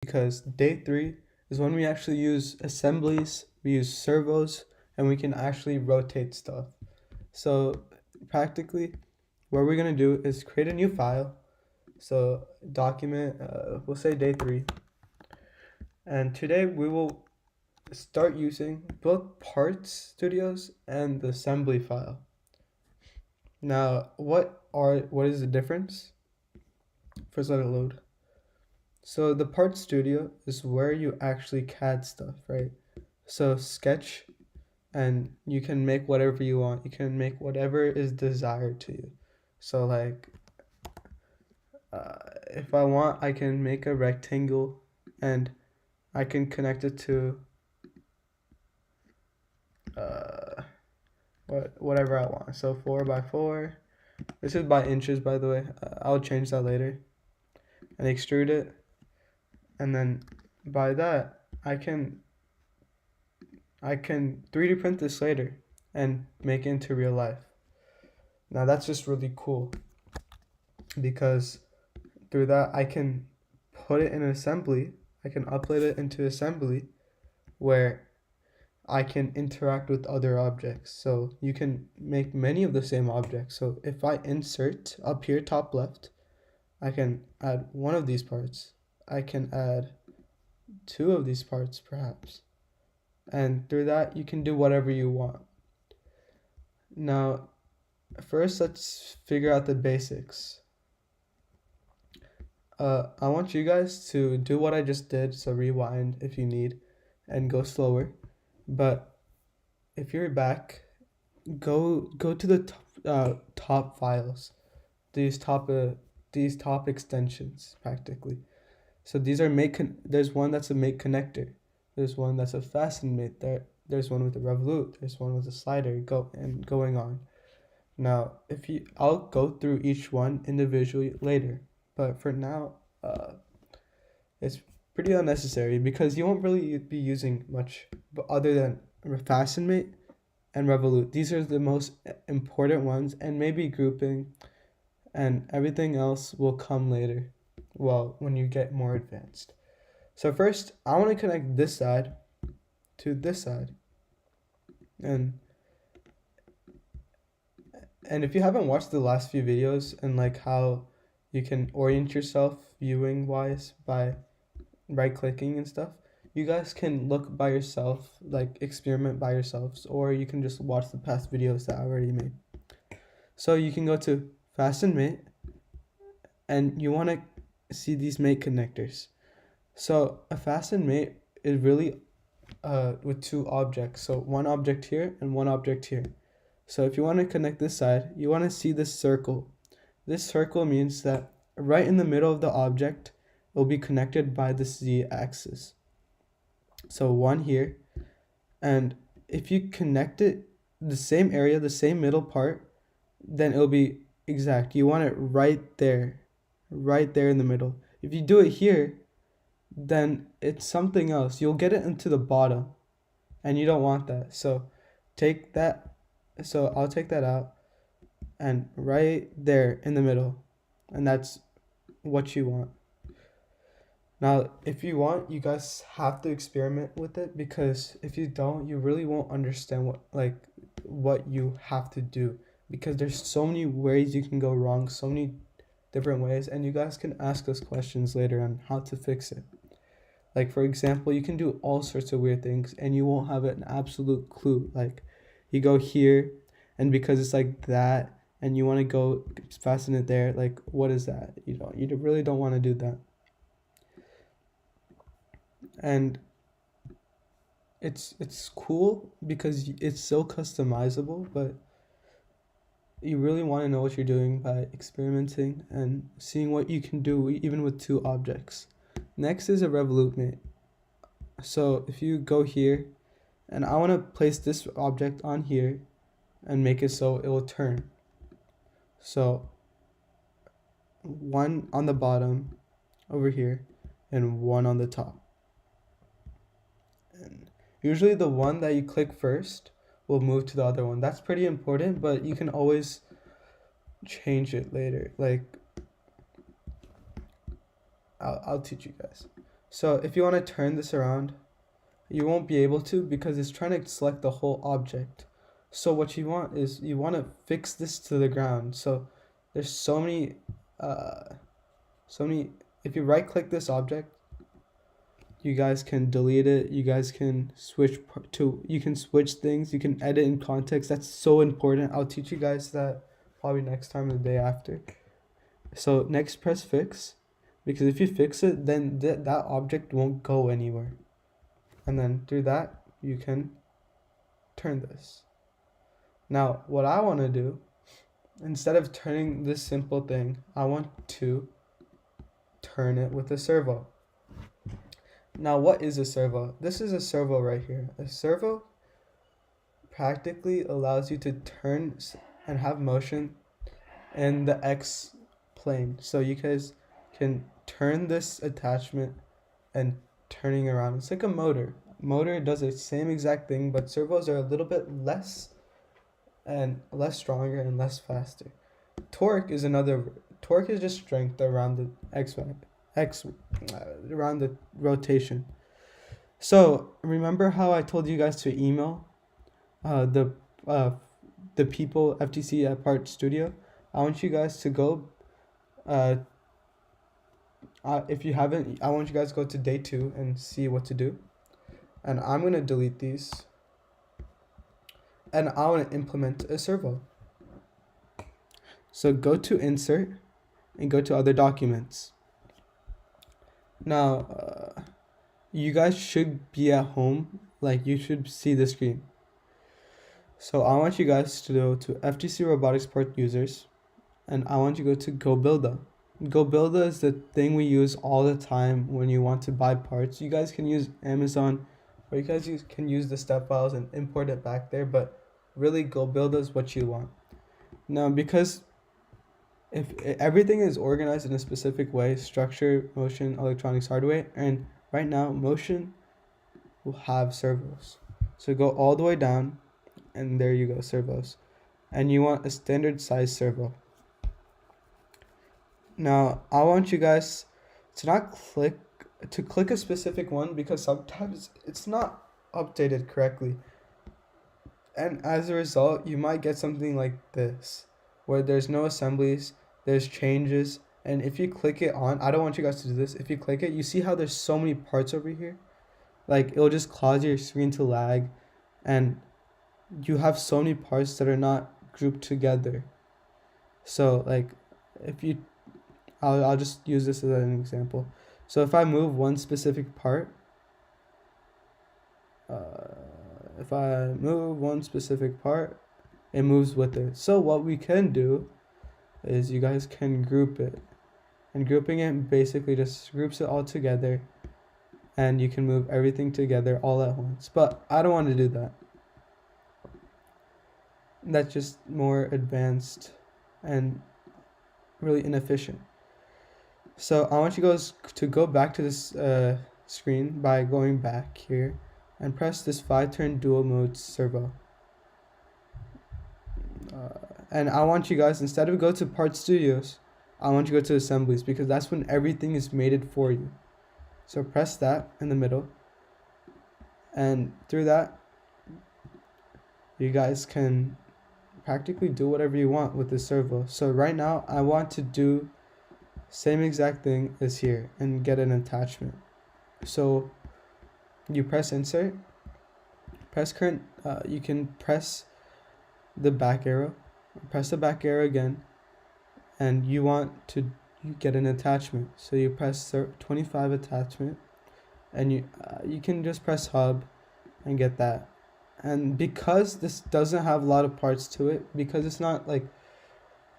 because day 3 is when we actually use assemblies, we use servos, and we can actually rotate stuff. So practically, what we're gonna do is create a new file. So document, we'll say day 3. And today we will start using both parts studios and the assembly file. Now, what is the difference? First, let it load. So the part studio is where you actually CAD stuff, right? So sketch, and you can make whatever you want. You can make whatever is desired to you. So like, if I want, I can make a rectangle, and I can connect it to whatever I want. So 4x4. This is by inches, by the way. I'll change that later. And extrude it, and then by that I can 3D print this later and make it into real life. Now that's just really cool because through that I can put it in an assembly. I can upload it into assembly where I can interact with other objects. So you can make many of the same objects. So if I insert up here top left, I can add one of these parts. I can add 2 of these parts perhaps. And through that you can do whatever you want. Now first let's figure out the basics. I want you guys to do what I just did, so rewind if you need and go slower. But if you're back, go to the top files, these top extensions practically. So these are there's one that's a make connector, there's one that's a fasten mate, there's one with a revolute, there's one with a slider, going on. Now I'll go through each one individually later, but for now it's pretty unnecessary because you won't really be using much other than fasten mate and revolute. These are the most important ones, and maybe grouping, and everything else will come later, well, when you get more advanced. So first I want to connect this side to this side, and if you haven't watched the last few videos and like how you can orient yourself viewing wise by right clicking and stuff, you guys can look by yourself, like experiment by yourselves, or you can just watch the past videos that I already made. So you can go to fasten mate, and you want to see these mate connectors. So a fasten mate is really with 2 objects, so one object here and one object here. So if you want to connect this side, you want to see this circle. This circle means that right in the middle of the object, it will be connected by the z-axis. So one here, and if you connect it the same area, the same middle part, then it'll be exact. You want it right there in the middle. If you do it here, then it's something else. You'll get it into the bottom, and you don't want that. So take that. So I'll take that out, and right there in the middle, and that's what you want. Now, if you want, you guys have to experiment with it, because if you don't, you really won't understand what you have to do, because there's so many ways you can go wrong, so many different ways, and you guys can ask us questions later on how to fix it. Like for example, you can do all sorts of weird things and you won't have an absolute clue. Like you go here, and because it's like that, and you want to go fasten it there, like what is that? You really don't want to do that. And it's cool because it's so customizable, but you really want to know what you're doing by experimenting and seeing what you can do even with 2 objects. Next is a revolute mate. So if you go here, and I want to place this object on here and make it so it will turn. So one on the bottom over here and one on the top. And usually the one that you click first will move to the other one. That's pretty important, but you can always change it later. Like I'll teach you guys. So if you want to turn this around, you won't be able to because it's trying to select the whole object. So what you want is you want to fix this to the ground. So there's uh, so many, if you right click this object, you guys can delete it. You guys can you can switch things. You can edit in context. That's so important. I'll teach you guys that probably next time or the day after. So next press fix, because if you fix it, then that object won't go anywhere. And then through that, you can turn this. Now, what I want to do, instead of turning this simple thing, I want to turn it with a servo. Now, what is a servo? This is a servo right here. A servo practically allows you to turn and have motion in the X plane. So you guys can turn this attachment and turning around. It's like a motor. Motor does the same exact thing, but servos are a little bit less and less stronger and less faster. Torque is just strength around the x around the rotation. So remember how I told you guys to email uh, the uh, the people FTC at Part Studio? I want you guys to go. Uh, if you haven't, I want you guys to go to day 2 and see what to do. And I'm gonna delete these. And I want to implement a servo. So go to Insert and go to Other Documents. Now, you guys should be at home, like you should see the screen. So I want you guys to go to FTC Robotics Part Users, and I want you to go to GoBuilda. GoBuilda is the thing we use all the time when you want to buy parts. You guys can use Amazon, or you guys can use the step files and import it back there, but really GoBuilda is what you want. Now, because if everything is organized in a specific way, structure, motion, electronics, hardware, and right now motion will have servos. So go all the way down, and there you go, servos. And you want a standard size servo. Now I want you guys to not click a specific one, because sometimes it's not updated correctly. And as a result, you might get something like this, where there's no assemblies, there's changes, and if you click it on, I don't want you guys to do this. If you click it, you see how there's so many parts over here? Like, it'll just cause your screen to lag, and you have so many parts that are not grouped together. So, like, if you, I'll just use this as an example. So if I move one specific part, if I move one specific part, it moves with it. So what we can do is you guys can group it. And grouping it basically just groups it all together, and you can move everything together all at once. But I don't want to do that. That's just more advanced and really inefficient. So I want you guys to go back to this screen by going back here and press this 5-turn dual mode servo. And I want you guys, instead of go to Part Studios, I want you to go to Assemblies, because that's when everything is mated for you. So press that in the middle, and through that, you guys can practically do whatever you want with the servo. So right now, I want to do same exact thing as here and get an attachment. So you press Insert, press current, you can press the back arrow, press the back arrow again, and you want to get an attachment. So you press 25 attachment, and you can just press hub and get that. And because this doesn't have a lot of parts to it, because it's not like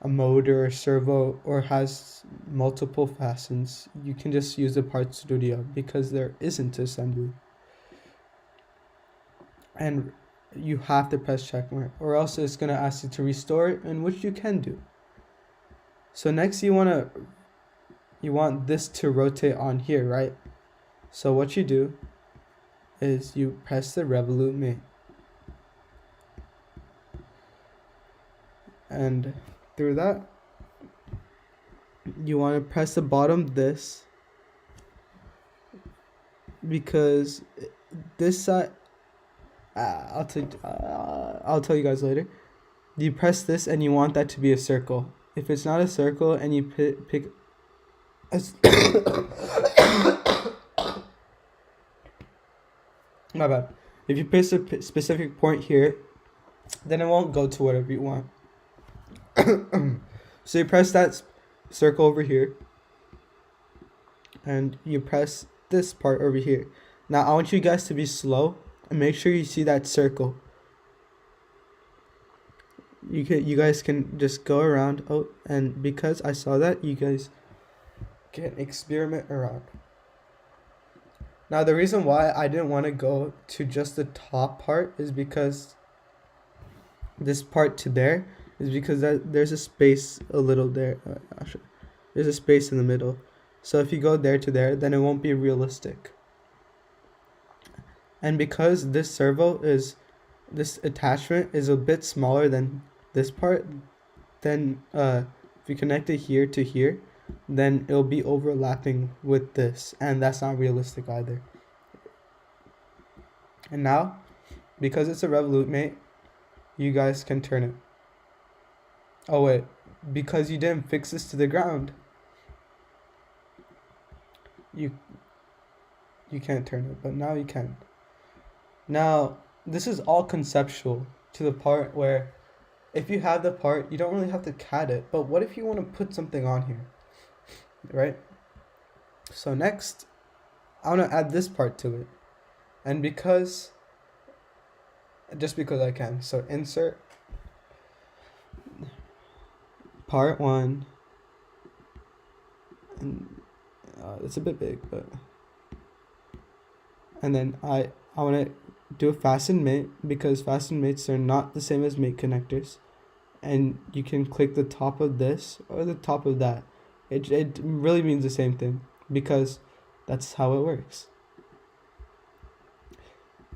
a motor or servo or has multiple fastens, you can just use the Part Studio, because there isn't assembly. And you have to press checkmark, or else it's going to ask you to restore it, and which you can do. So next you want this to rotate on here, right? So what you do is you press the revolute me, and through that you want to press the bottom this, because this side, I'll tell you guys later. You press this and you want that to be a circle. If it's not a circle and you pick a my bad. If you pick a specific point here, then it won't go to whatever you want. So you press that circle over here, and you press this part over here. Now I want you guys to be slow and make sure you see that circle. You guys can just go around. Oh, and because I saw that, you guys can experiment around. Now the reason why I didn't want to go to just the top part is because this part to there is because there's a space a little there. There's a space in the middle. So if you go there to there, then it won't be realistic. And because this this attachment is a bit smaller than this part, then if you connect it here to here, then it'll be overlapping with this, and that's not realistic either. And now, because it's a revolute, mate, you guys can turn it. Oh wait, because you didn't fix this to the ground, you can't turn it, but now you can. Now, this is all conceptual to the part where if you have the part, you don't really have to CAD it, but what if you want to put something on here, right? So next, I want to add this part to it, and just because I can. So insert part 1, and it's a bit big, but, and then I want to do a fasten mate, because fasten mates are not the same as mate connectors, and you can click the top of this or the top of that. It really means the same thing, because that's how it works,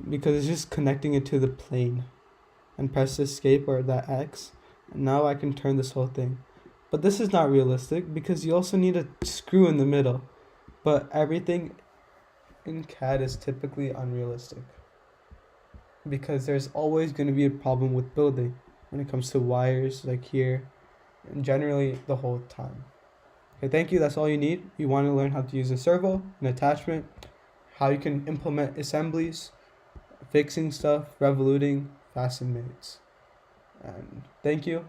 because it's just connecting it to the plane. And press escape or that X, and now I can turn this whole thing. But this is not realistic because you also need a screw in the middle, but everything in CAD is typically unrealistic because there's always going to be a problem with building when it comes to wires, like here, and generally the whole time. Okay, thank you. That's all you need. You want to learn how to use a servo, an attachment, how you can implement assemblies, fixing stuff, revoluting, fasten mates. And thank you.